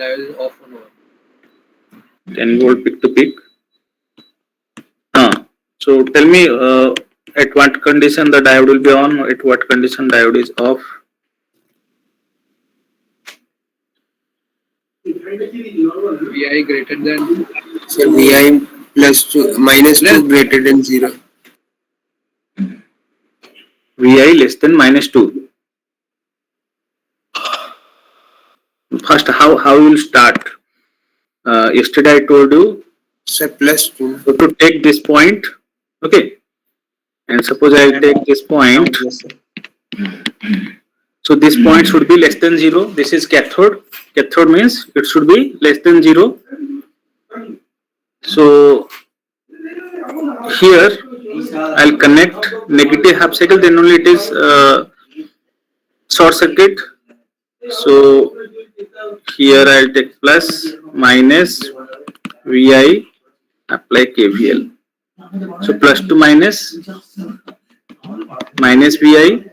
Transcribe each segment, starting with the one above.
diode is off or on. 10 volt peak to peak. So tell me at what condition the diode will be on, at what condition diode is off. Vi greater than So Vi plus 2 minus 2 greater than 0. Vi less than minus 2. First, how you will start? Yesterday I told you, So plus 2. so to take this point, okay, and suppose I will take this point. So this point should be less than 0. This is cathode. Cathode means it should be less than 0. So here I'll connect negative half cycle, then only it is short circuit. So here I'll take plus, minus, Vi, apply KVL. So plus to minus, minus Vi,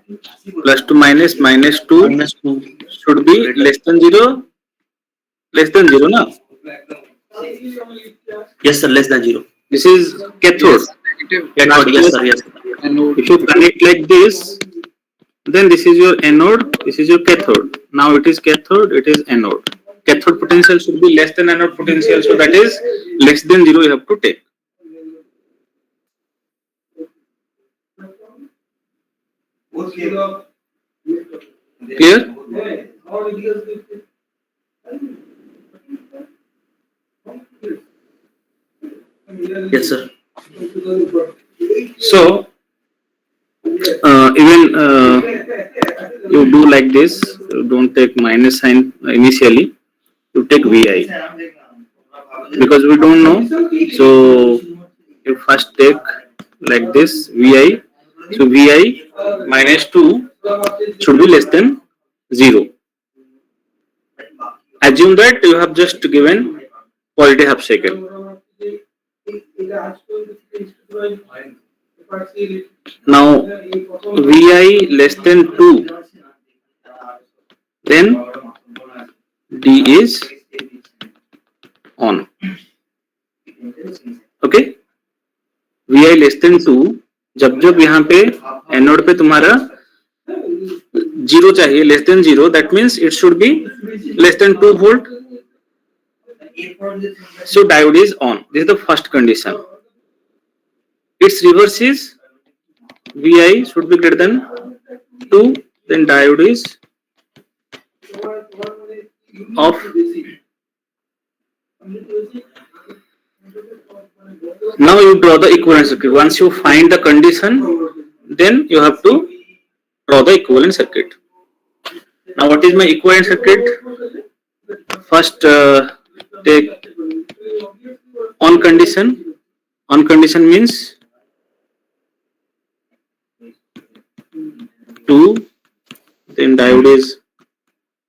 plus to minus, minus 2 should be less than 0. Less than 0, na? Yes, sir, less than 0. This is cathode. negative Cathode, yes, sir, yes. anode. If you connect like this, then this is your anode, this is your cathode. Now it is cathode, it is anode. Cathode potential should be less than anode potential, so that is less than 0 you have to take. Clear? Yes, sir. So even you do like this, you don't take minus sign initially, you take Vi because we don't know. So you first take like this Vi. So Vi minus 2 should be less than 0. Assume that you have just given positive half cycle. Now Vi less than 2, then D is on. Okay, Vi less than 2, जब जब यहाँ पे anode पे तुम्हारा 0 चाहिए, less than 0, that means it should be less than 2 volt. So diode is on. This is the first condition. Its reverse is Vi should be greater than 2, then diode is off. Now you draw the equivalent circuit. Once you find the condition, then you have to draw the equivalent circuit. Now what is my equivalent circuit? First take on condition. On condition means 2, then diode is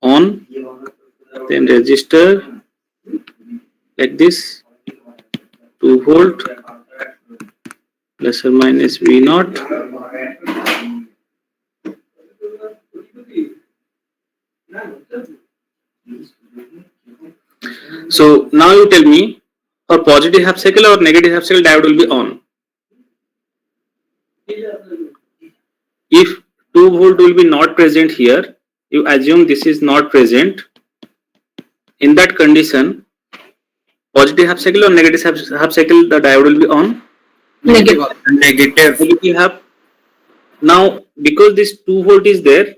on, then resistor like this, 2 volt plus or minus V0. So now you tell me, for positive half cycle or negative half cycle diode will be on. If 2 volt will be not present here, you assume this is not present. In that condition, positive half cycle or negative half cycle, the diode will be on. Negative. Negative half. Now, because this 2 volt is there,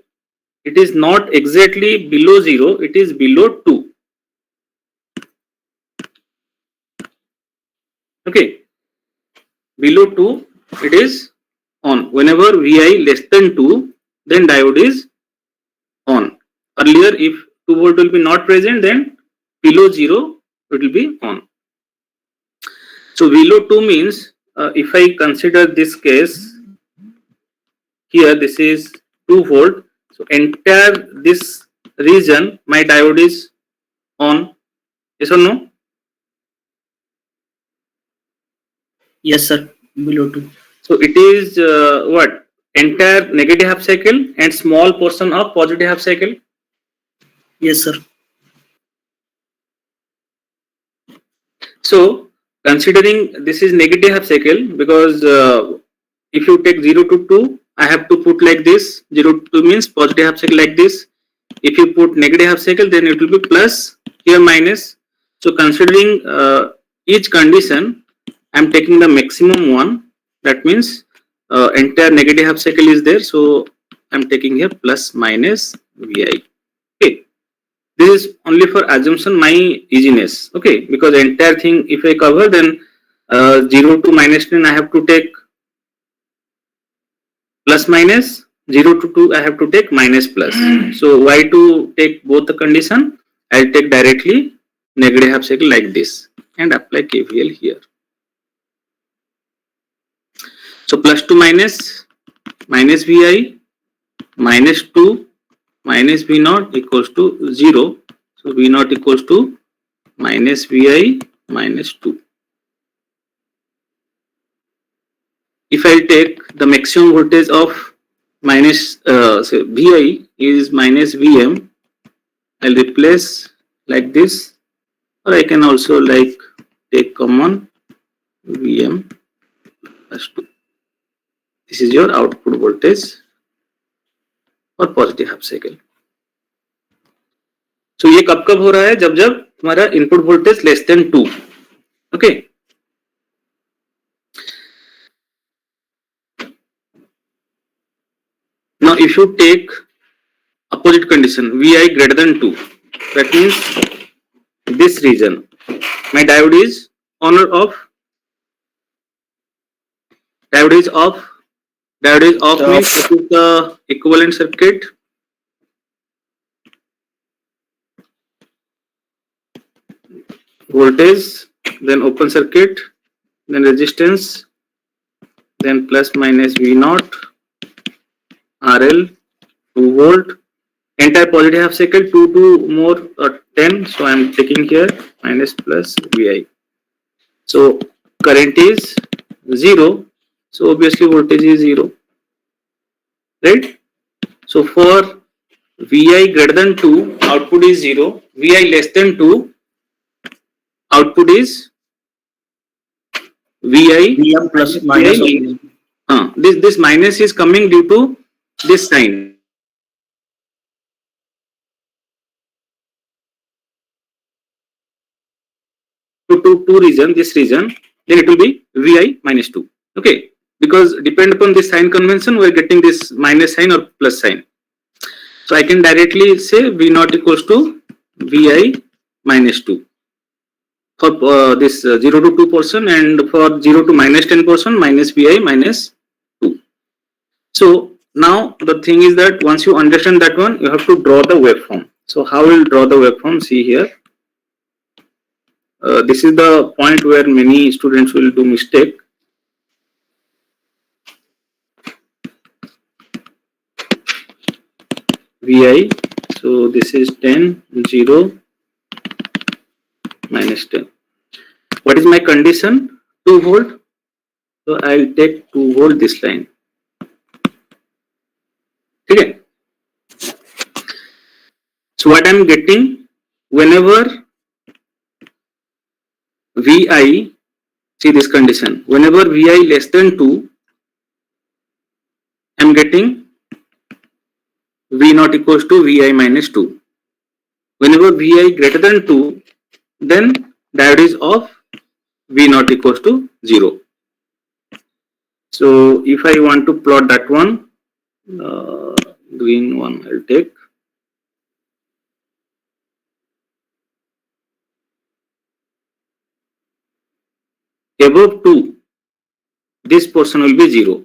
it is not exactly below 0, it is below 2. Okay, below 2 it is on. Whenever Vi less than 2, then diode is on. Earlier, if 2 volt will be not present, then below 0 it will be on. So below 2 means if I consider this case, here this is 2 volt. So entire this region, my diode is on. Yes or no? Yes, sir. Below 2. So it is what? Entire negative half cycle and small portion of positive half cycle. Yes, sir. So considering this is negative half cycle, because if you take 0 to 2, I have to put like this. 0 to 2 means positive half cycle like this. If you put negative half cycle, then it will be plus, here minus. So considering each condition, I am taking the maximum one. That means entire negative half cycle is there. So I am taking here plus minus Vi. Okay. This is only for assumption, my easiness. Okay. Because entire thing, if I cover, then 0 to minus 10, I have to take plus minus. 0 to 2, I have to take minus plus. So why to take both the condition? I'll take directly negative half cycle like this and apply KVL here. So plus to minus, minus Vi, minus 2, minus V naught equals to 0. So V naught equals to minus Vi minus 2. If I take the maximum voltage of minus Vi is minus Vm, I'll replace like this, or I can also like take common Vm plus 2. This is your output voltage for positive half cycle. So ये कब कब हो रहा है? जब जब तुम्हारा input voltage less than 2. Okay. Now if you take opposite condition, Vi greater than 2, that means this region, my diode is on or off? Diode is off. Diode is off means this is the equivalent circuit. Voltage, then open circuit, then resistance, then plus minus V naught, RL, 2 volt, entire positive half cycle, 2 to more 10, so I am taking here minus plus Vi. So current is 0, so obviously voltage is 0, right? So for Vi greater than 2, output is 0, Vi less than 2, output is Vi Vm plus minus. this minus is coming due to this sign. To region, this region, then it will be Vi minus 2. Okay, because depend upon this sign convention, we are getting this minus sign or plus sign. So I can directly say V naught equals to Vi minus 2 for this 0 to 2 portion, and for 0 to minus 10 portion, minus Vi minus 2. So now the thing is that once you understand that one, you have to draw the waveform. So how will draw the waveform? See here. This is the point where many students will do mistake. Vi, so this is 10, 0, minus 10. What is my condition? 2 volt. So I will take 2 volt this line. Okay. So what I am getting, whenever Vi, see this condition, whenever Vi less than 2, I am getting V naught equals to Vi minus 2. Whenever Vi greater than 2, then diode is off, V naught equals to 0. So if I want to plot that one, green one I'll take. Above 2, this portion will be 0.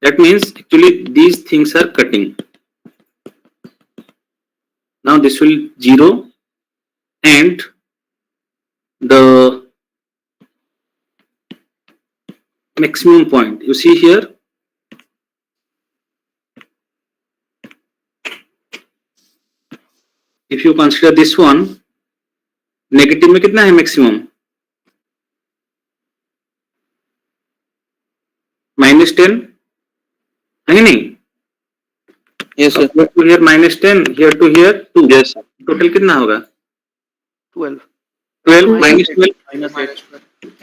That means actually these things are cutting. Now this will 0, and the maximum point you see here, if you consider this one, negative में कितना है maximum? -10 है नहीं? Yes sir. Here -10, here to here 2. Yes sir. Total कितना होगा? 12. 12 minus 12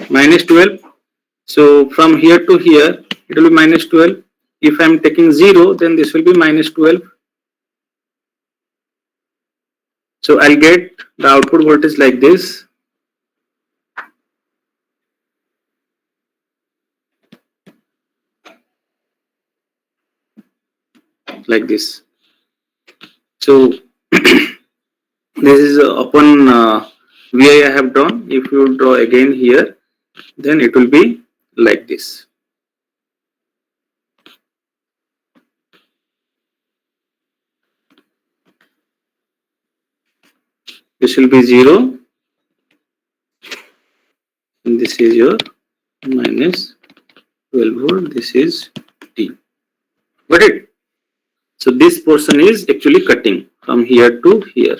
minus 12. So from here to here it will be minus 12. If I am taking 0, then this will be minus 12. So I'll get the output voltage like this. Like this. So this is upon VI I have drawn. If you draw again here, then it will be like this. This will be 0, and this is your minus 12 volt. This is T. Got it? So this portion is actually cutting from here to here.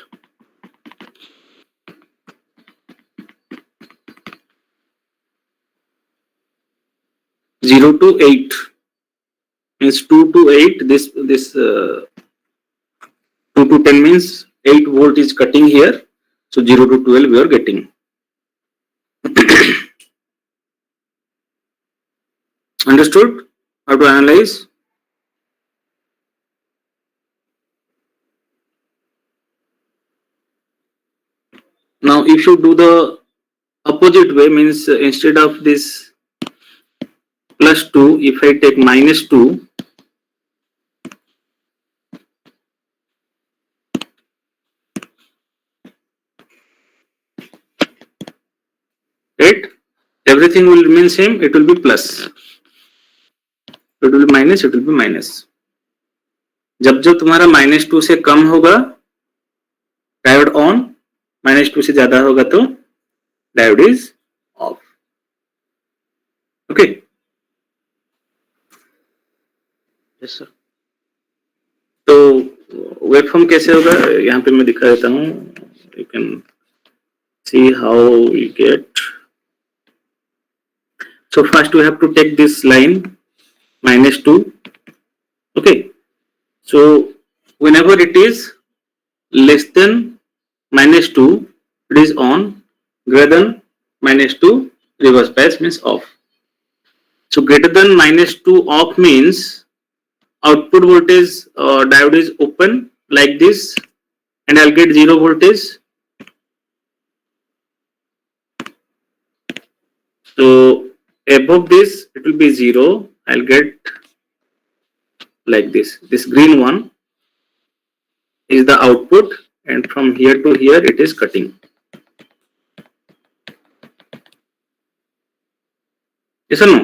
Zero to 8 means 2 to 8. This 2 to 10 means 8 volt is cutting here. So 0 to 12 we are getting. Understood how to analyze? Now if you do the opposite way, means instead of this plus 2, if I take minus 2, right, everything will remain same, it will be plus, it will be minus, it will be minus. जब जब तुम्हारा -2 से कम होगा diode on, -2 से ज्यादा होगा तो diode is of. Okay, yes sir. तो वेवफॉर्म कैसे होगा यहाँ पे मैं दिखा देता हूँ. You can see how you get. So first we have to take this line -2. Okay, so whenever it is less than -2 it is on, greater than -2 reverse bias means off. So greater than -2 off means output voltage diode is open like this and I'll get 0 voltage. So above this it will be 0, I'll get like this. This green one is the output and from here to here it is cutting. Yes or no?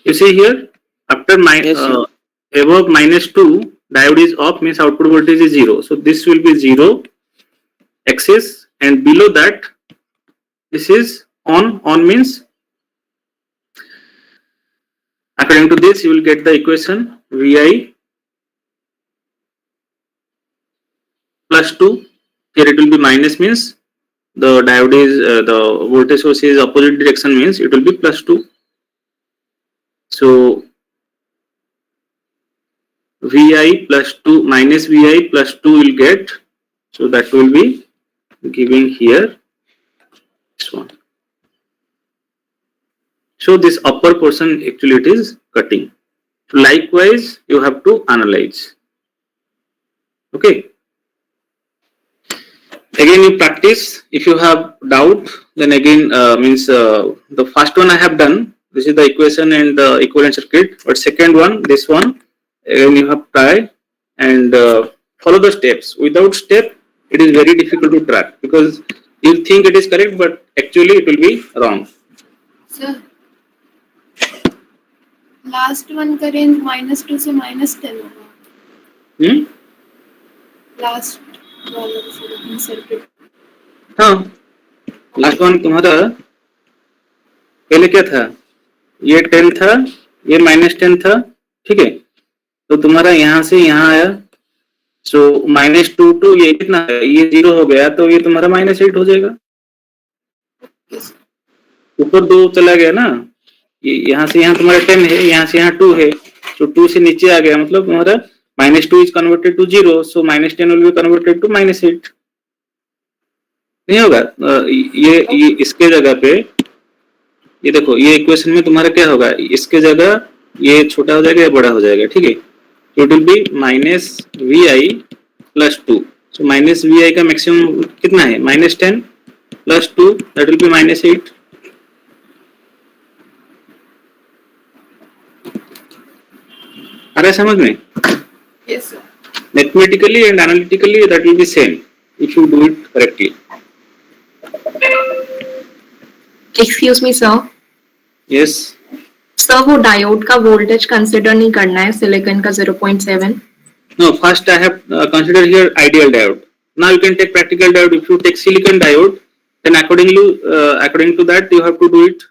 You see here after above -2 diode is off means output voltage is 0. So this will be 0 axis and below that this is on. On means according to this you will get the equation VI plus 2. Here it will be minus means the diode is the voltage source is opposite direction means it will be plus 2. So VI plus 2 minus VI plus 2 will get, so that will be giving here this one. So this upper portion actually it is cutting. Likewise you have to analyze. Okay, again you practice. If you have doubt then again means the first one I have done, this is the equation and the equivalent circuit, but second one, this one, again you have try and follow the steps. Without step it is very difficult to track because you think it is correct but actually it will be wrong. Sir last one का range -2 से -10 होगा. Last वाला circuit. हाँ, last one तुम्हारा पहले क्या था, ये 10 था, ये -10 था, ठीक है. तो तुम्हारा यहाँ से यहाँ आया, सो -2 टू ये कितना है, ये 0 हो गया तो ये तुम्हारा -8 हो जाएगा. ऊपर 2 चला गया ना, ये यहाँ से यहाँ तुम्हारा 10 है, यहाँ से यहाँ 2 है, तो 2 से नीचे आ गया मतलब तुम्हारा -2 is converted to 0, so -10 will be converted to -8. नहीं होगा। ये इसके जगह पे ये देखो, ये इक्वेशन में तुम्हारा क्या होगा, इसके जगह ये छोटा हो जाएगा या बड़ा हो जाएगा, ठीक है। It will be minus V I plus two. So minus V I का मैक्सिमम कितना है, -10 प्लस 2, दैट विल बी -8। आ रहा है समझ में? Yes, sir. Mathematically and analytically that will be same if you do it correctly. Excuse me sir, Yes. Sir वो डायोड का वोल्टेज कंसिडर नहीं करना है सिलिकॉन का 0.7? No, first I have considered here ideal diode. Now you can take practical diode. If you take silicon diode, then according to that you have to do it.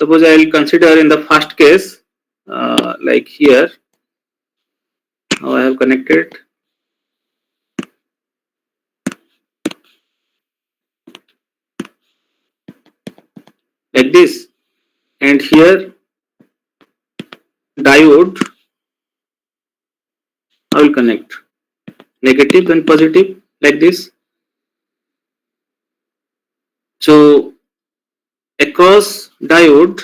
Suppose I will consider in the first case, like here. Now I have connected. Like this, and here diode I will connect negative and positive like this. So across diode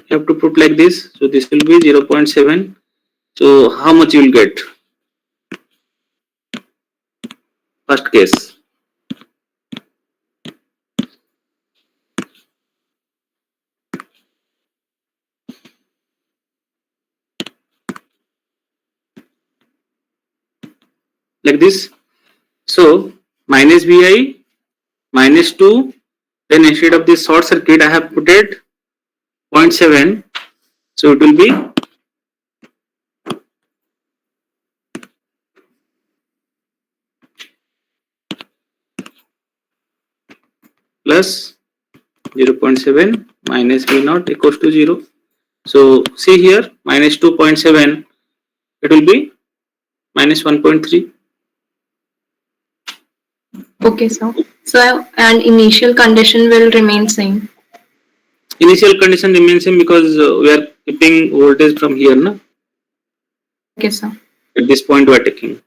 you have to put like this. So this will be 0.7. So how much you will get? First case. Like this. So minus Vi, -2, then instead of this short circuit I have put it 0.7, so it will be plus 0.7 minus V naught equals to 0. So see here, minus 2.7, it will be minus 1.3. Okay, sir. So and initial condition will remain same. Initial condition remains same because we are keeping voltage from here, na? Okay, sir. At this point we are taking.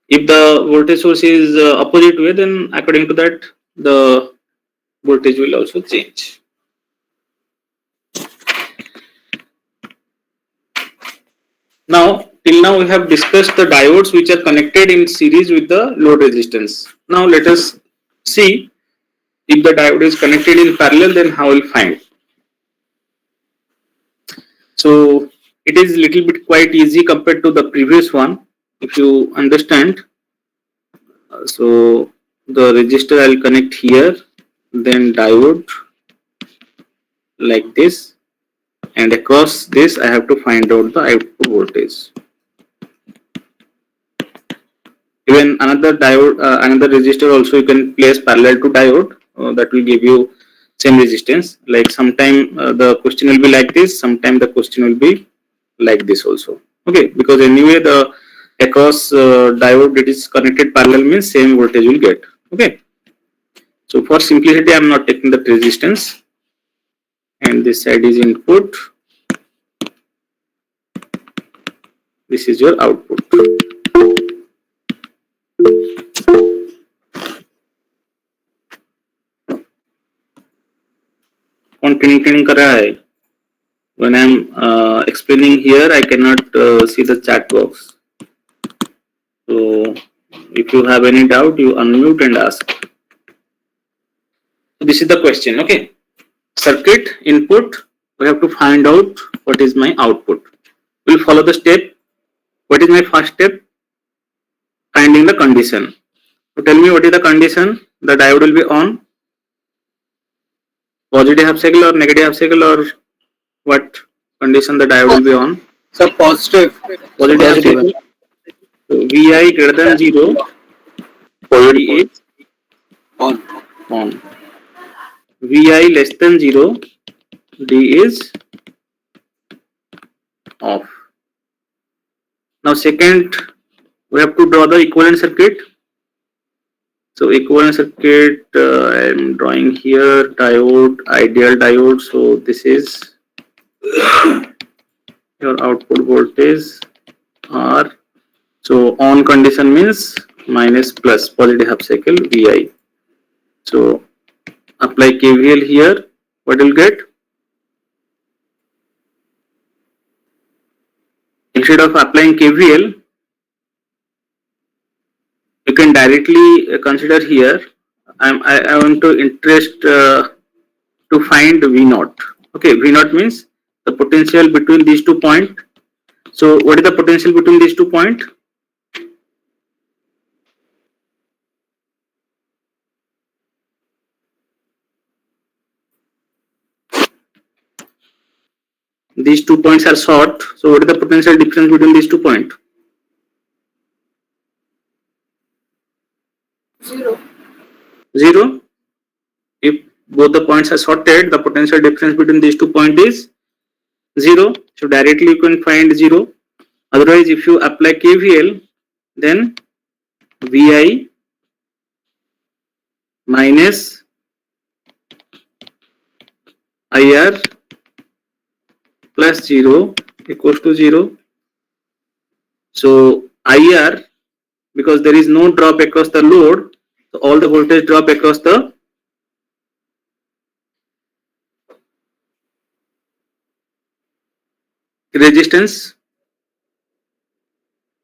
If the voltage source is opposite way, then according to that the voltage will also change. Now till now we have discussed the diodes which are connected in series with the load resistance. Now let us see if the diode is connected in parallel, then how we'll find. So it is little bit quite easy compared to the previous one if you understand. So the resistor I'll connect here, then diode like this, and across this I have to find out the output voltage. Even another diode, another resistor also you can place parallel to diode, that will give you same resistance. Like sometime the question will be like this, sometime the question will be like this also. Okay, because anyway the across diode it is connected parallel means same voltage will get. Okay, so for simplicity I am not taking the resistance, and this side is input, this is your output. Continuing कर रहा है. When I am explaining here, I cannot see the chat box. So if you have any doubt, you unmute and ask. So this is the question. Okay, circuit input. We have to find out what is my output. We'll follow the step. What is my first step? Finding the condition. So tell me what is the condition? The diode will be on. Positive half cycle or negative half cycle, or what condition the diode will be on? So positive. Positive half cycle. So Vi greater than 0, D is on. Vi less than 0, D is off. Now second, we have to draw the equivalent circuit. So equivalent circuit I am drawing here, diode, ideal diode. So this is your output voltage R. So on condition means minus plus positive half cycle Vi. So apply KVL here. What you'll get? Instead of applying KVL, you can directly consider here. I want to interest to find V naught. Okay, V naught means the potential between these 2 points. So what is the potential between these 2 points? These 2 points are short. So what is the potential difference between these 2 points? 0. 0. If both the points are shorted, the potential difference between these 2 points is 0. So directly you can find 0. Otherwise, if you apply KVL, then Vi minus IR plus 0 equals to 0. So IR, because there is no drop across the load, so all the voltage drop across the resistance.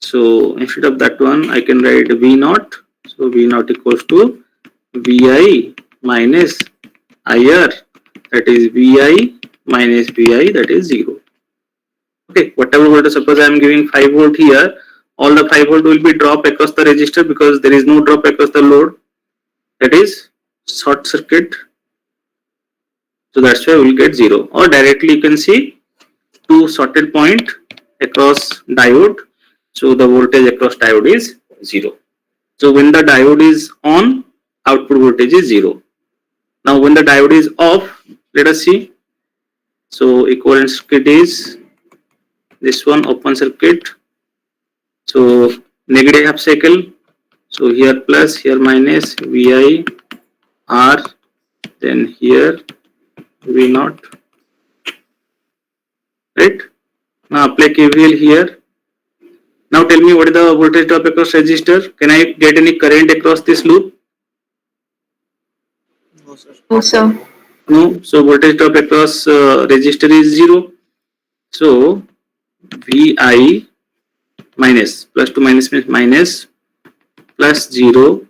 So instead of that one, I can write V naught. So V naught equals to Vi minus IR, that is Vi minus Vi, that is 0. Okay, whatever voltage, suppose I am giving 5 volt here, all the 5 volt will be drop across the resistor because there is no drop across the load, that is short circuit. So that's why we will get 0. Or directly you can see 2 shorted point across diode. So the voltage across diode is 0. So when the diode is on, output voltage is 0. Now when the diode is off, let us see. So equivalent circuit is this one, open circuit. So negative half cycle. So here plus, here minus, Vi, R, then here V naught. Right? Now apply KVL here. Now tell me what is the voltage drop across resistor? Can I get any current across this loop? No, sir. No, sir. No. So voltage drop across resistor is 0. So Vi minus, plus to minus means minus, plus 0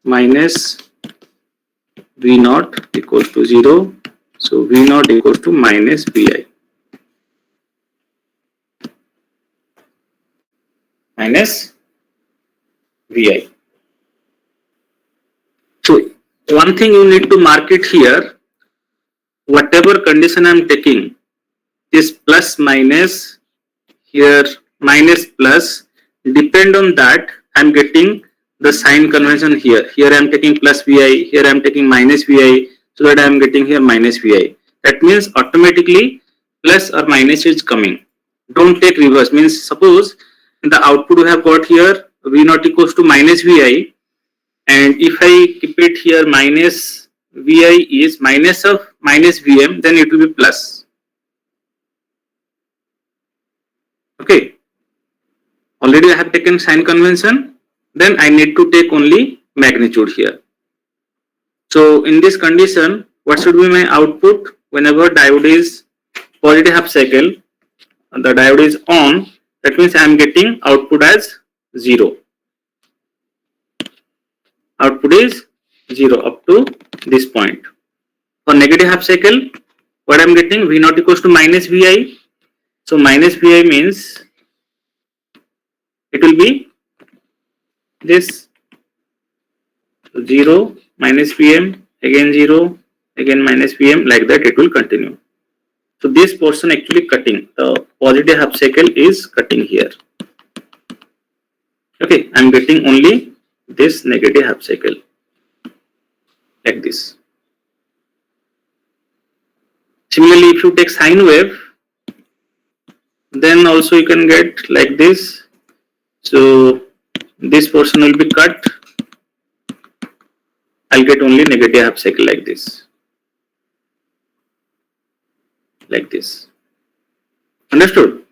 minus V naught equals to 0. So V naught equals to minus Vi. Minus Vi. So one thing you need to mark it here, whatever condition I am taking, this plus minus, here minus plus, depend on that I am getting the sign convention here. Here I am taking plus Vi, here I am taking minus Vi, so that I am getting here minus Vi. That means automatically plus or minus is coming. Don't take reverse, means suppose the output we have got here V naught equals to minus Vi, and if I keep it here minus Vi is minus of minus Vm, then it will be plus. Okay, already I have taken sign convention, then I need to take only magnitude here. So in this condition, what should be my output? Whenever diode is positive half cycle, the diode is on, that means I am getting output as 0. Output is 0 up to this point. For negative half cycle, what I am getting? V naught equals to minus Vi. So minus Vi means it will be this 0 minus Vm, again 0, again minus Vm, like that it will continue. So this portion actually cutting, the positive half cycle is cutting here. Okay, I am getting only this negative half cycle, like this. Similarly, if you take sine wave, then also you can get like this. So this portion will be cut. I'll get only negative half cycle like this. Like this. Understood?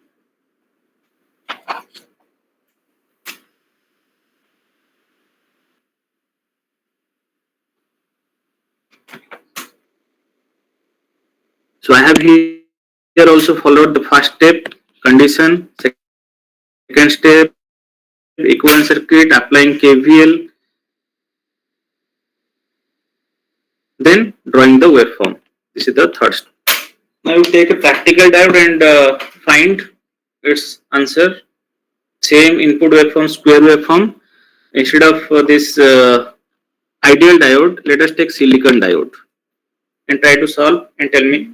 So I have here also followed the first step, condition, second step, equivalent circuit, applying KVL, then drawing the waveform. This is the third step. Now you take a practical diode and find its answer. Same input waveform, square waveform. Instead of this ideal diode, let us take silicon diode and try to solve and tell me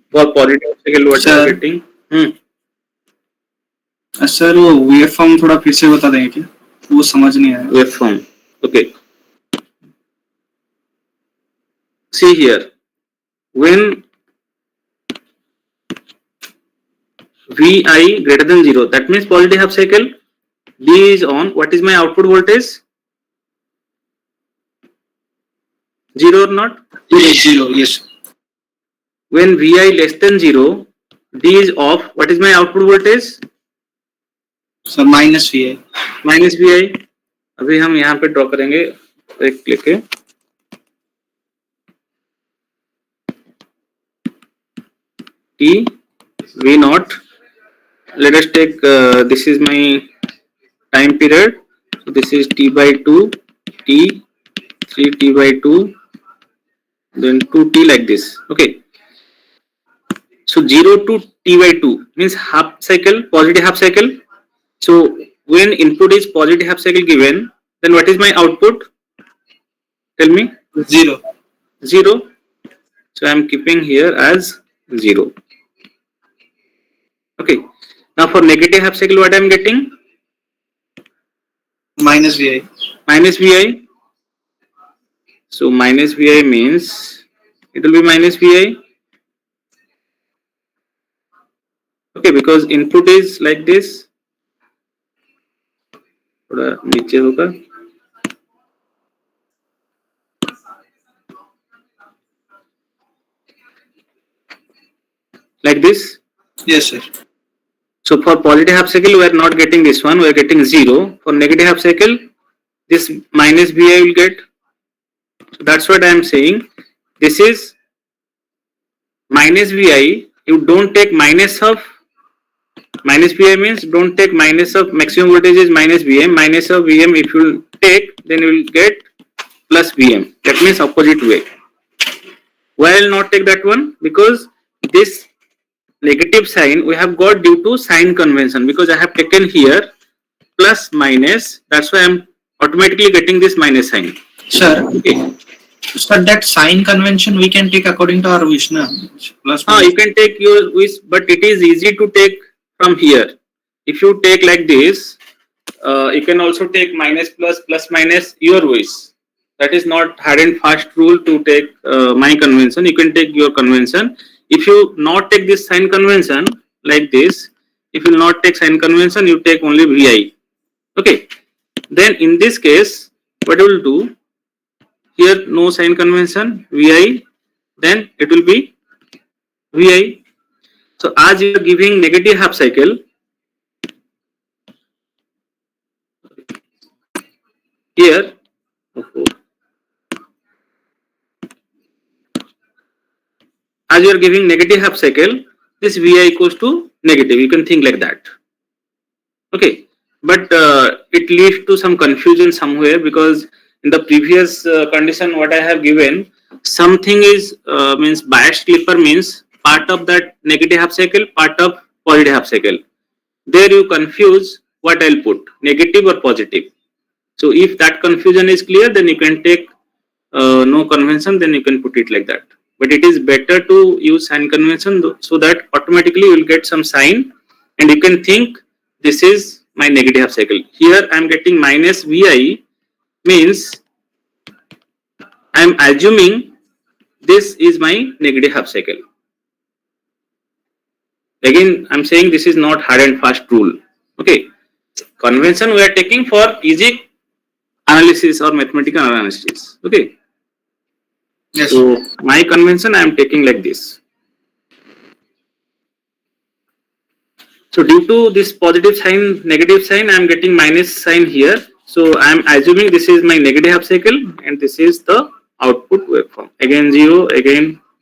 for positive cycle what you are getting. Sir वो wave form थोड़ा फिर से बता देंगे क्या? वो समझ नहीं आया. Waveform. Okay. See here. When Vi greater than 0, that means positive half cycle. D is on. What is my output voltage? 0 or not? 0. Yes. When Vi less than 0, D is off. What is my output voltage? Sir minus V है. Minus V I. अभी हम यहाँ पे draw करेंगे एक लेके. T V naught. Let us take this is my time period. So this is T by 2, T 3 T by 2, then 2T like this. Okay. So 0 to T by 2 means half cycle, positive half cycle. So when input is positive half cycle given, then what is my output? Tell me. 0. 0. So I am keeping here as 0. Okay. Now for negative half cycle, what I am getting? Minus V है. Minus Vi. So minus Vi means it will be minus Vi. Okay, because input is like this. थोड़ा नीचे होगा. Like this. Yes sir. So for positive half cycle, we are not getting this one. We are getting 0. For negative half cycle, this minus Vi will get. So that's what I am saying. This is minus Vi. You don't take minus of minus Vi means don't take minus of maximum voltage is minus Vm. Minus of Vm if you take, then you will get plus Vm. That means opposite way. Why I will not take that one? Because this negative sign we have got due to sign convention, because I have taken here plus minus, that's why I am automatically getting this minus sign. Sir, Okay. sir, that sign convention we can take according to our wish, na? Plus You can take your wish, but it is easy to take from here. If you take like this, you can also take minus plus, plus minus your wish. That is not hard and fast rule to take my convention. You can take your convention. If you not take this sign convention like this, if you not take sign convention, you take only Vi. Okay. Then in this case, what you will do? Here no sign convention, Vi. Then it will be Vi. So as you are giving negative half cycle, here. As you are giving negative half cycle, this Vi equals to negative. You can think like that. Okay, but it leads to some confusion somewhere, because in the previous condition what I have given, something is means biased clipper means part of that negative half cycle, part of positive half cycle. There you confuse what I'll put, negative or positive. So if that confusion is clear, then you can take no convention, then you can put it like that. But it is better to use sign convention so that automatically you will get some sign and you can think this is my negative half cycle. Here I am getting minus Vi means I am assuming this is my negative half cycle. Again I am saying this is not hard and fast rule. Okay, convention we are taking for easy analysis or mathematical analysis. Okay. Yes. So my convention I am taking like this. So due to this positive sign, negative sign, I am getting minus sign here. So I am assuming this is my negative half cycle and this is the output waveform. Again 0, again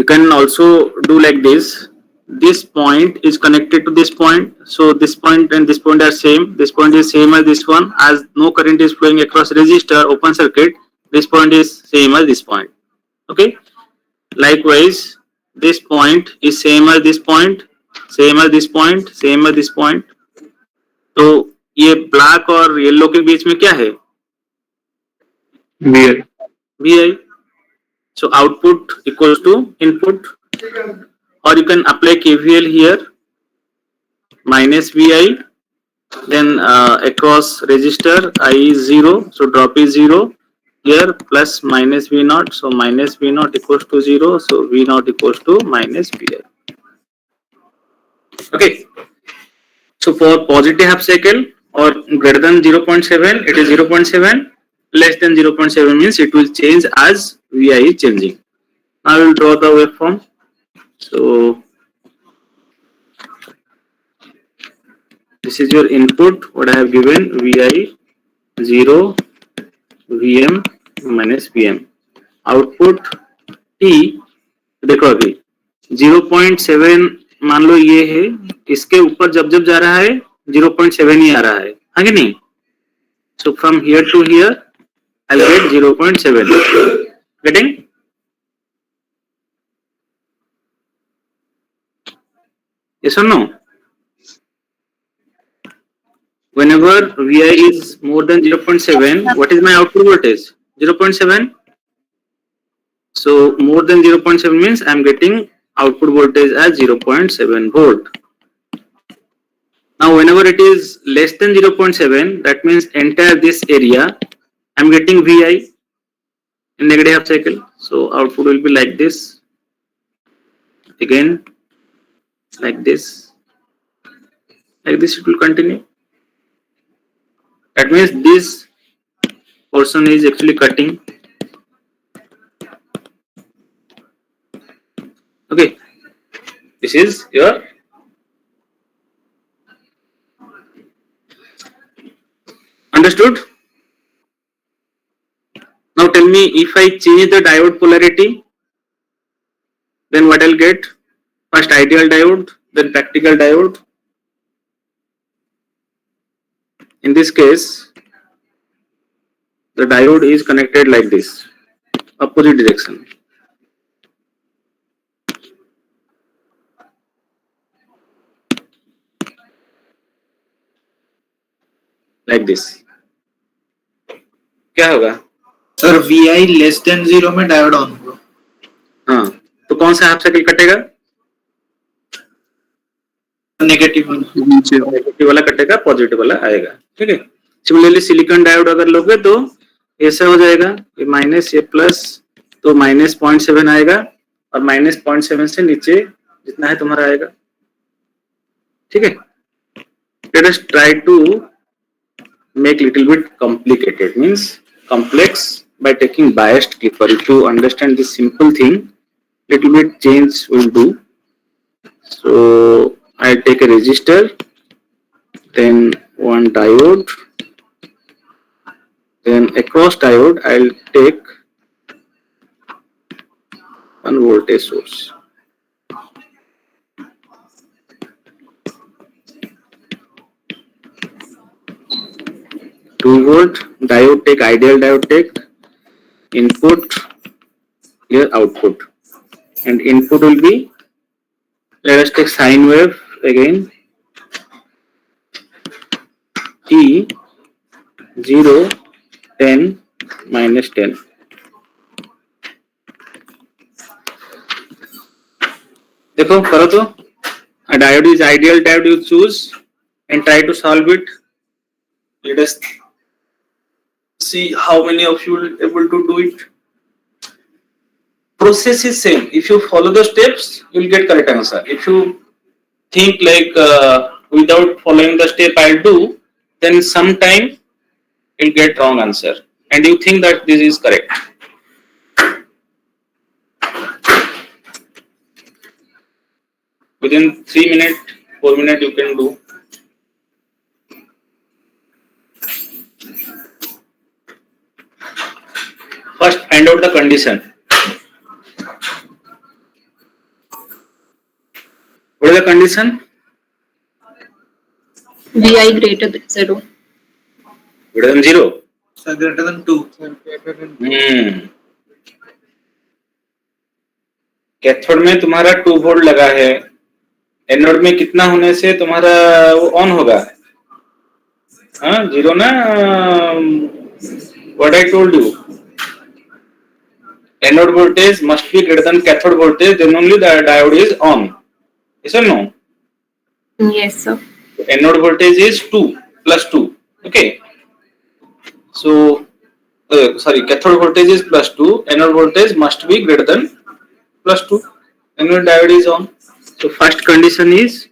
You can also do like this. This point is connected to this point, so this point and this point are same. This point is same as this one. As no current is flowing across resistor, open circuit, this point is same as this point. Okay. Likewise, this point is same as this point, same as this point, same as this point. तो ये black और yellow के बीच में क्या है? VI. So output equals to input, or you can apply KVL here, minus VI, then across resistor I is 0, so drop is 0. Here plus minus V naught, so minus V naught equals to 0, so V naught equals to minus VI. Okay. So for positive half cycle or greater than 0.7, it is 0.7. Less than 0.7 means it will change as VI is changing. Now I will draw the waveform. So this is your input, what I have given, VI 0, Vm minus Vm. Output T, देखो अभी 0.7 मान लो ये है, इसके ऊपर जब जब जा रहा है 0.7 ही आ रहा है, हाँ कि नहीं? So from here to here I'll get 0.7. Getting? Yes or no? Whenever VI is more than 0.7, what is my output voltage? 0.7. So more than 0.7 means I am getting output voltage as 0.7 volt. Now whenever it is less than 0.7, that means entire this area I am getting VI in negative half cycle. So output will be like this. Again like this. Like this it will continue. That means this portion is actually cutting. Okay, this is your understood. Now tell me, if I change the diode polarity, then what I'll get? First ideal diode, then practical diode. In this case, the diode is connected like this, opposite direction. Like this. क्या होगा? Sir VI less than 0 में diode on होगा. हाँ, तो कौन सा half cycle कटेगा? Negative वाला कटेगा, पॉजिटिव वाला आएगा. ठीक है. सिमिलरली सिलिकॉन डायोड अगर लोगे तो ऐसा हो जाएगा, ये माइनस ये प्लस, तो माइनस 0.7 आएगा और माइनस 0.7 से नीचे जितना है तुम्हारा आएगा. ठीक है. Let us try to make little bit complicated, means complex by taking biased clipper. If you understand this simple thing, little bit change will do. So I take a resistor, then one diode, then across diode I'll take one voltage source. Two volt diode take, ideal diode take input, here output, and input will be, let us take sine wave again, T 0, 10, minus 10. देखो करो तो, a diode is ideal diode you choose and try to solve it. Let us see how many of you will able to do it. Process is same. If you follow the steps, you will get correct answer. If you think like without following the step I'll do, then sometime you'll get wrong answer and you think that this is correct. Within 3 minutes, 4 minutes you can do. First find out the condition. What is the condition? Vi greater than 0. Greater than 0. So greater than 2. Cathode में तुम्हारा 2 volt लगा है, anode में कितना होने से तुम्हारा वो ऑन होगा? हाँ, 0 ना? What I told you, anode voltage must be greater than cathode voltage, then only the diode is on. Yes or no? Yes, sir. Anode voltage is 2 plus 2. Okay. So, sorry, cathode voltage is plus 2. Anode voltage must be greater than plus 2. Anode diode is on. So, first condition is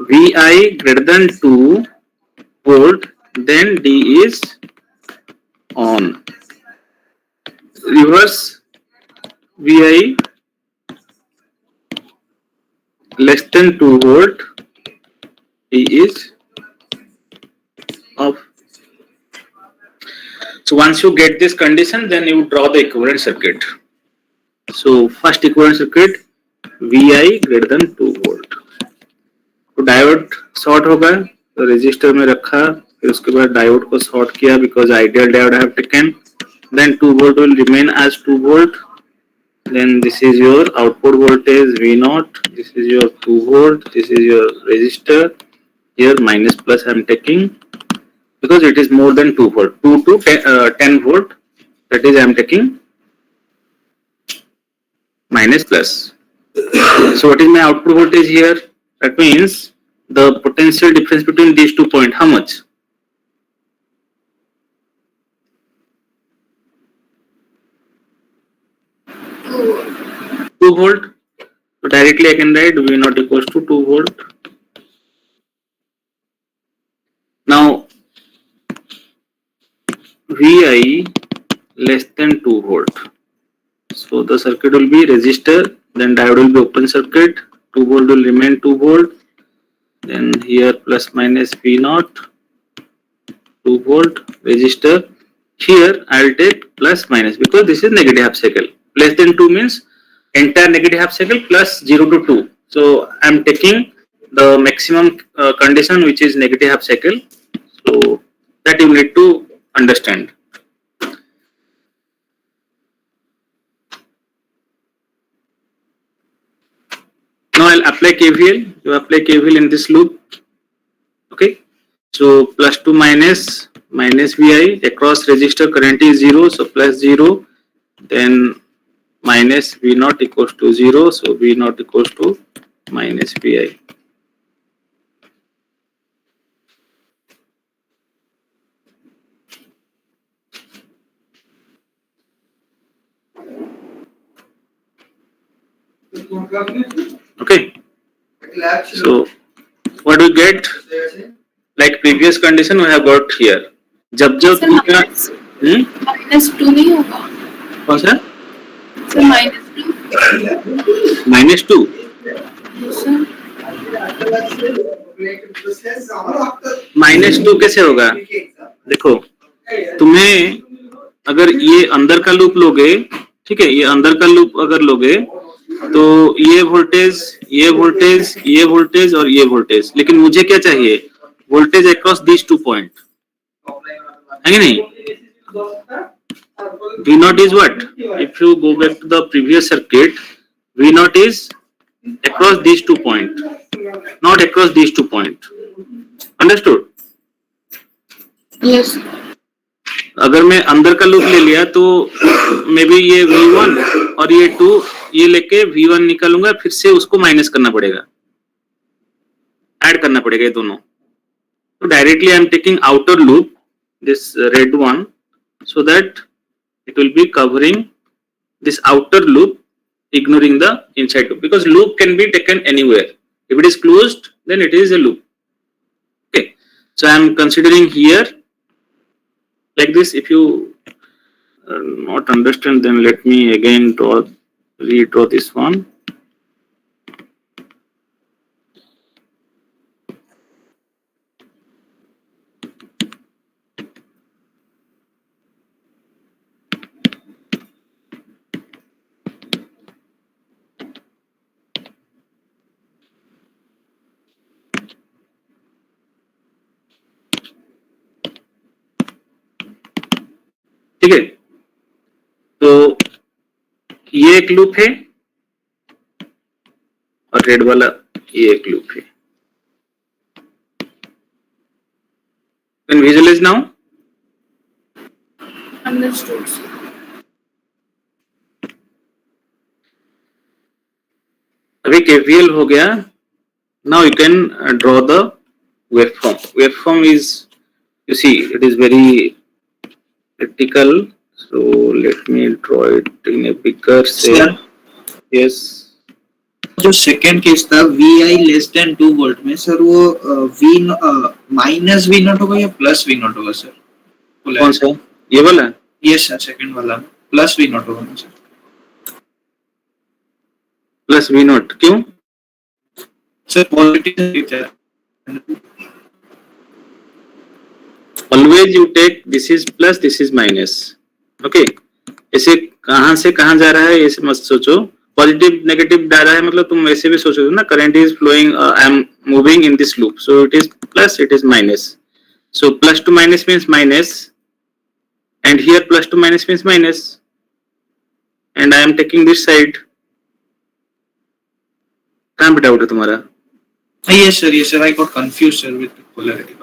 Vi greater than 2 volt, then D is on. Reverse, Vi less than 2 volt, D is off. So once you get this condition, then you draw the equivalent circuit. So first equivalent circuit, Vi greater than 2 volt. तो diode short होगा, तो resistor में रखा, फिर उसके बाद diode को short किया because ideal diode I have taken. Then 2 volt will remain as 2 volt. Then this is your output voltage V0. This is your 2 volt. This is your resistor. Here minus plus I am taking because it is more than 2 volt. 2 to 10 volt. That is I am taking minus plus. So what is my output voltage here? That means the potential difference between these 2 points. How much? 2 volt. So directly I can write V naught equals to 2 volt. Now Vi less than 2 volt. So the circuit will be resistor, then diode will be open circuit, 2 volt will remain 2 volt, then here plus minus V naught, 2 volt, resistor. Here I will take plus minus because this is negative half cycle. Less than 2 means entire negative half cycle plus 0 to 2. So I am taking the maximum condition which is negative half cycle. So that you need to understand. Now I'll apply KVL. You apply KVL in this loop. Okay. So plus 2 minus Vi across resistor current is 0. So plus 0. Then minus V naught equals to 0. So V naught equals to minus Vi. Okay. So what do we get? Like previous condition we have got here. जब sir दूसरा -2 नहीं होगा कौन सा sir -2 -2 कैसे होगा? देखो तुम्हें अगर ये अंदर का लूप लोगे, ठीक है, ये अंदर का लूप अगर लोगे तो ये वोल्टेज, ये वोल्टेज, ये वोल्टेज और ये वोल्टेज, लेकिन मुझे क्या चाहिए? वोल्टेज अक्रॉस दीज 2 पॉइंट, है नहीं? V naught is what? If you go back to the previous circuit, V naught is across these 2 points, not across these 2 points. Understood? Yes. अगर मैं अंदर का लूप ले लिया तो मे बी ये V1 और ये 2 ये लेके V1 निकालूंगा, फिर से उसको माइनस करना पड़ेगा, ऐड करना पड़ेगा ये दोनों. तो directly I am taking outer loop, this red one, so that it will be covering this outer loop, ignoring the inside loop, because loop can be taken anywhere. If it is closed, then it is a loop. Okay, so I am considering here like this. If you not understand, then let me again redraw this one. ठीक है, तो ये एक loop है और red वाला ये एक लूप है. Can visualize now? Understood. अभी KVL हो गया. Now you can draw the waveform. Waveform is, you see, it is very critical. So let me draw it in a bigger Sir? cell. Yes. जो second case था VI less than 2 volt में sir वो V minus V not होगा या plus V not होगा sir? कौन सा? ये वाला? यस सर, सेकंड वाला प्लस V नॉट होगा सर. प्लस V नॉट क्यों? Sir positive Always you take this is plus, this is minus. Okay. ऐसे कहाँ से कहाँ जा रहा है ऐसे मत सोचो. पॉजिटिव नेगेटिव जा रहा है मतलब तुम वैसे भी सोचो ना, current is flowing, I am moving in this loop, so it is plus, it is minus. So plus to minus means minus, and here plus to minus means minus, and I am taking this side. कहाँ पे doubt है तुम्हारा? yes sir, I got confused sir with the polarity.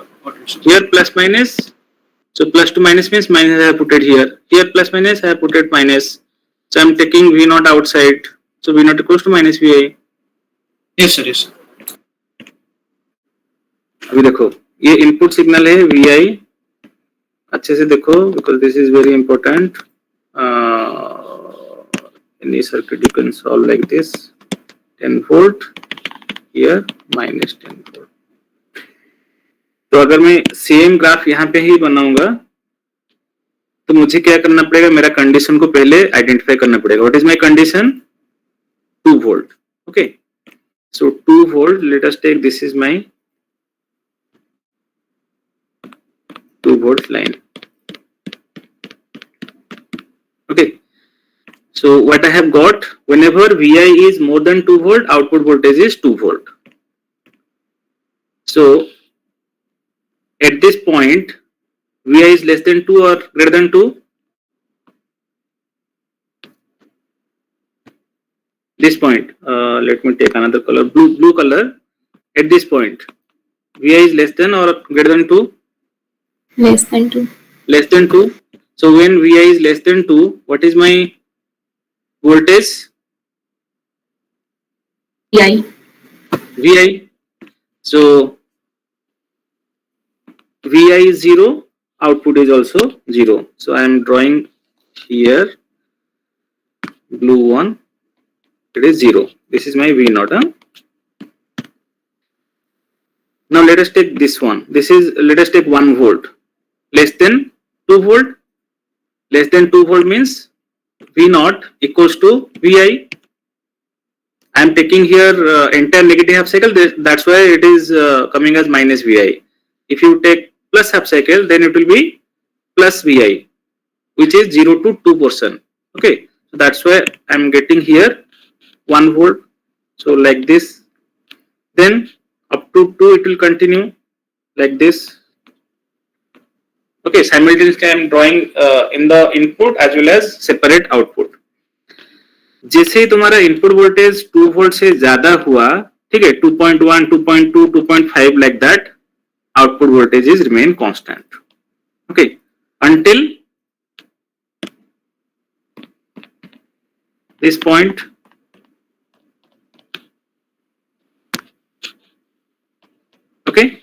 Here plus minus, so plus to minus means minus I have put it here. Here plus minus I have put it minus. So I am taking V naught outside. So V naught equals to minus VI. yes sir. अभी देखो ये input signal है VI, अच्छे से देखो because this is very important. Any circuit you can solve like this. 10 volt here minus 10 volt. तो अगर मैं सेम ग्राफ यहाँ पे ही बनाऊंगा तो मुझे क्या करना पड़ेगा, मेरा कंडीशन को पहले आइडेंटिफाई करना पड़ेगा. What is my condition? 2 volt. Okay, so 2 volt, let us take this is my 2 volt line. Okay, so what I have got, whenever VI is more than 2 volt, output voltage is 2 volt. So at this point, VI is less than 2 or greater than 2? This point, let me take another color, blue color. At this point, VI is less than or greater than 2? Less than 2. Less than 2. So when VI is less than 2, what is my voltage? VI. VI. So VI is 0, output is also 0. So I am drawing here blue one, it is 0. This is my V naught. Now let us take this one. This is, let us take 1 volt. Less than 2 volt. Less than 2 volt means V naught equals to VI. I am taking here entire negative half cycle. That's why it is coming as minus VI. If you take plus half cycle, then it will be plus VI, which is 0 to 2 portion. Okay, so that's why I'm getting here 1 volt. So like this, then up to 2 it will continue like this. Okay, simultaneously I am drawing in the input as well as separate output. जैसे ही तुम्हारा input voltage 2 volt से ज्यादा हुआ, ठीक है, 2.1, 2.2, 2.5 like that, output voltages remain constant. Okay, until this point. Okay,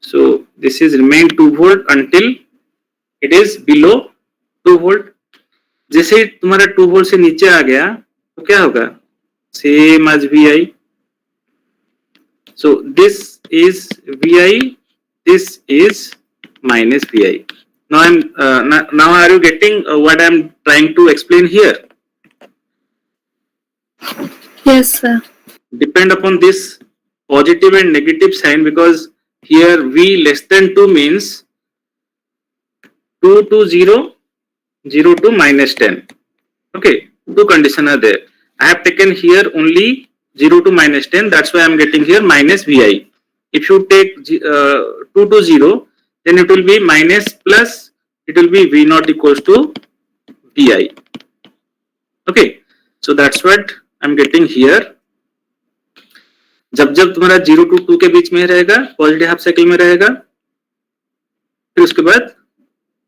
so this is remain 2 volt until it is below 2 volt. जैसे ही तुम्हारा 2 volt से नीचे आ गया तो क्या होगा? Same as VI. So this is VI. This is minus VI. Now now are you getting what I am trying to explain here? Yes, sir. Depend upon this positive and negative sign, because here V less than 2 means 2 to 0, 0 to minus 10. Okay, two conditions are there. I have taken here only 0 to minus 10. That's why I am getting here minus VI. If you take 2 to 0, then it will be minus plus it will be V naught equals to Vi. Okay, so that's what I'm getting here. जब जब तुम्हारा 0 to 2 के बीच में रहेगा, positive half cycle में रहेगा, फिर उसके बाद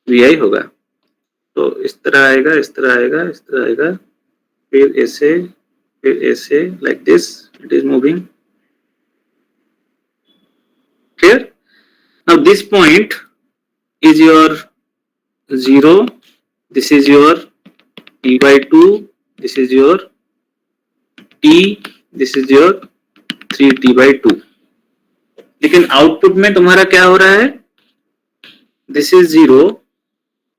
Vi होगा. तो इस तरह आएगा, इस तरह आएगा, इस तरह आएगा, फिर ऐसे, like this it is moving. Clear? Now this point is your 0, this is your T by 2, this is your T, this is your 3T by 2. लेकिन आउटपुट में तुम्हारा क्या हो रहा है? This is 0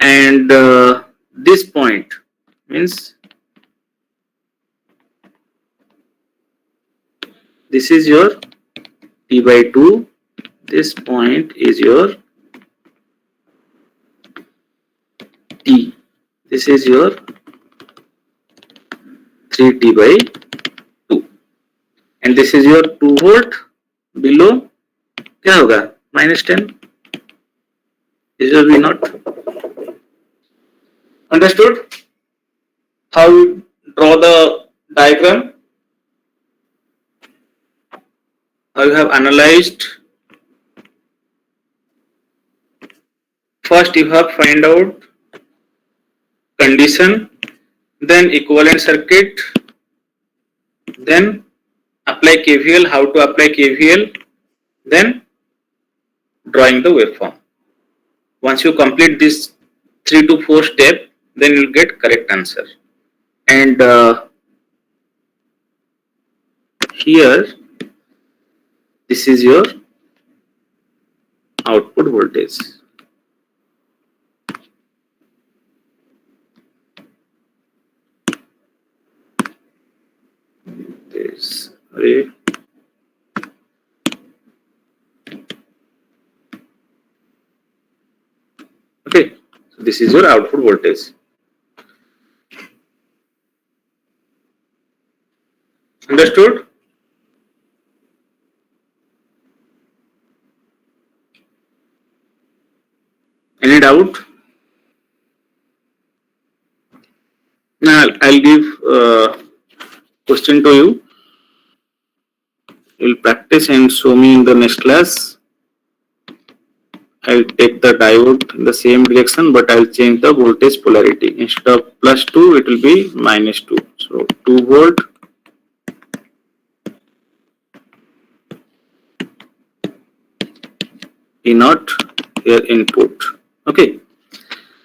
and this point means this is your T by 2, this point is your T, this is your 3T by 2 and this is your 2 volt. Below क्या होगा? -10. This will be not. Understood? How you draw the diagram? How you have analyzed? First you have find out condition, then equivalent circuit, then apply KVL, how to apply KVL, then drawing the waveform. Once you complete this 3 to 4 step, then you'll get correct answer. And here this is your output voltage. This array. Okay, so this is your output voltage. Understood? Any doubt? Now I'll give question to you. You'll practice and show me in the next class. I'll take the diode in the same direction, but I'll change the voltage polarity. Instead of +2, it will be -2. So 2 volt. E naught here input. Okay.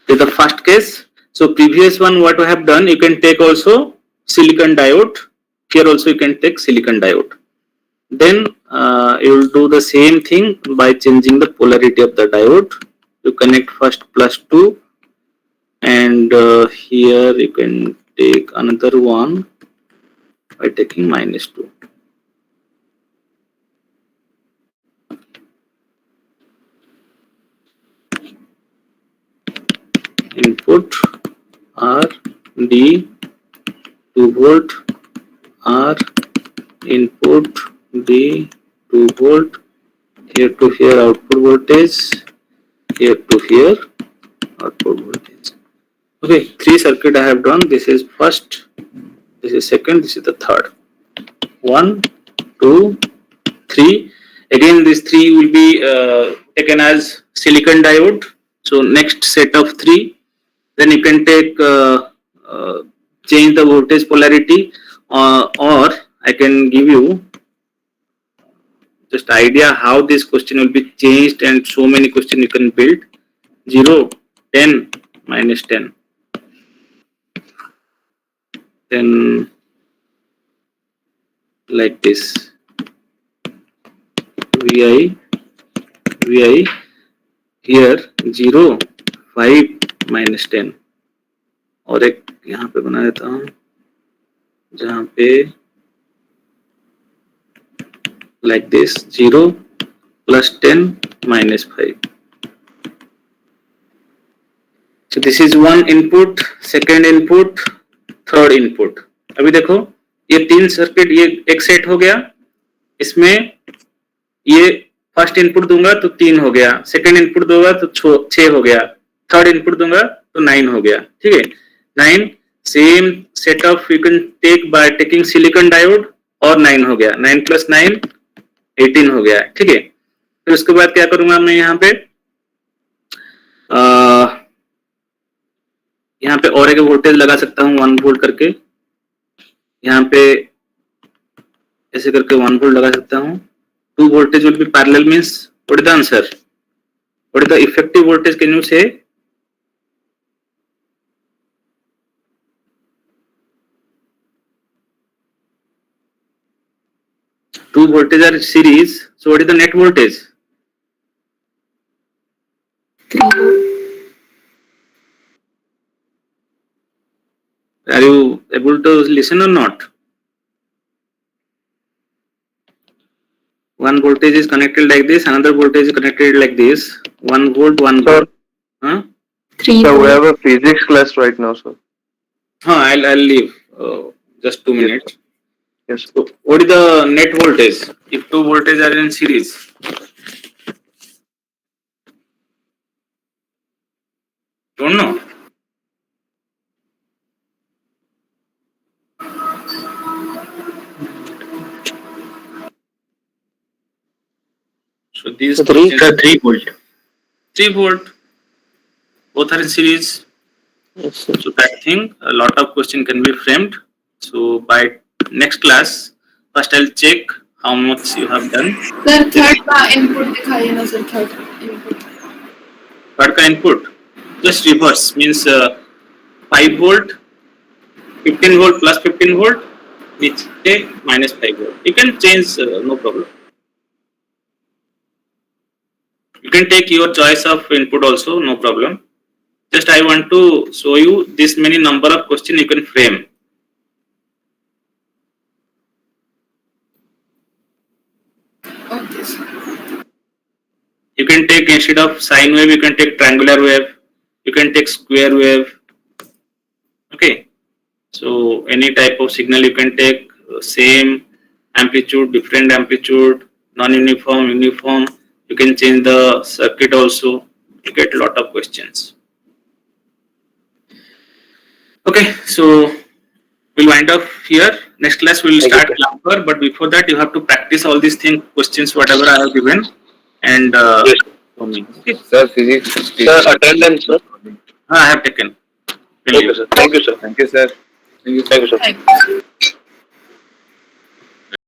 This is the first case. So previous one, what we have done, you can take also silicon diode. Here also you can take silicon diode. Then you will do the same thing by changing the polarity of the diode. You connect first +2 and here you can take another one by taking -2. Input R D 2 volt, R input D 2 volt, here to here output voltage, here to here output voltage. Okay, 3 circuit I have done. This is first, this is second, this is the third. 1, 2, 3. Again, this 3 will be taken as silicon diode. So next set of 3. Then you can take change the voltage polarity, or I can give you just idea how this question will be changed, and so many questions you can build. 0, 10, -10. Then like this. Vi here 0, 5, -10. और एक यहाँ पे बना देता हूँ जहाँ पे like this 0, +10, -5. So this is one input, second input, third input. अभी देखो ये 3 सर्किट, ये एक सेट हो गया. इसमें ये फर्स्ट इनपुट दूंगा तो 3 हो गया, सेकंड इनपुट दूंगा तो 6 हो गया, थर्ड इनपुट दूंगा तो 9 हो गया, ठीक है। 9 same set of you can take by taking silicon diode और 9 हो गया, 9 + 9 18 हो गया, ठीक है। फिर उसके बाद क्या करूंगा मैं यहाँ पे और एक वोल्टेज लगा सकता हूँ 1 वोल्ट करके, यहाँ पे ऐसे करके 1 वोल्ट लगा सकता हूँ। 2 voltage will be parallel means what is the answer? What is the effective voltage? Can you say? Two voltage are series, so what is the net voltage? 3 volt. Are you able to listen or not? One voltage is connected like this, another voltage is connected like this. 1 volt, 1 volt. Huh? 3 So we volt. have a physics class right now, sir. I'll leave. Just 2 minutes. Yes. So what is the net voltage if 2 voltages are in series? Don't know. So these 3 volt. 3 volt. Both are in series. Yes, sir. So I think a lot of question can be framed. So by next class, first I'll check how much you have done. Sir third का input दिखाइए ना sir, third input. Third का input just reverse means 5 volt, 15 volt plus 15 volt, नीचे minus 5 volt. You can change, no problem. You can take your choice of input also, no problem. Just I want to show you this many number of question you can frame. Okay sir. You can take instead of sine wave, you can take triangular wave, you can take square wave. Okay, so any type of signal you can take, same amplitude, different amplitude, non-uniform, uniform. You can change the circuit also. You get a lot of questions. Okay, so we'll wind up here. Next class we'll Thank you, start clamper, but before that you have to practice all these things, questions, whatever I have given, and Yes. for me. Okay. Sir, physics. Sir, attendance, sir. I have taken. Okay, sir. Thank you, sir. Thank you, sir. Thank you, sir. Thank you.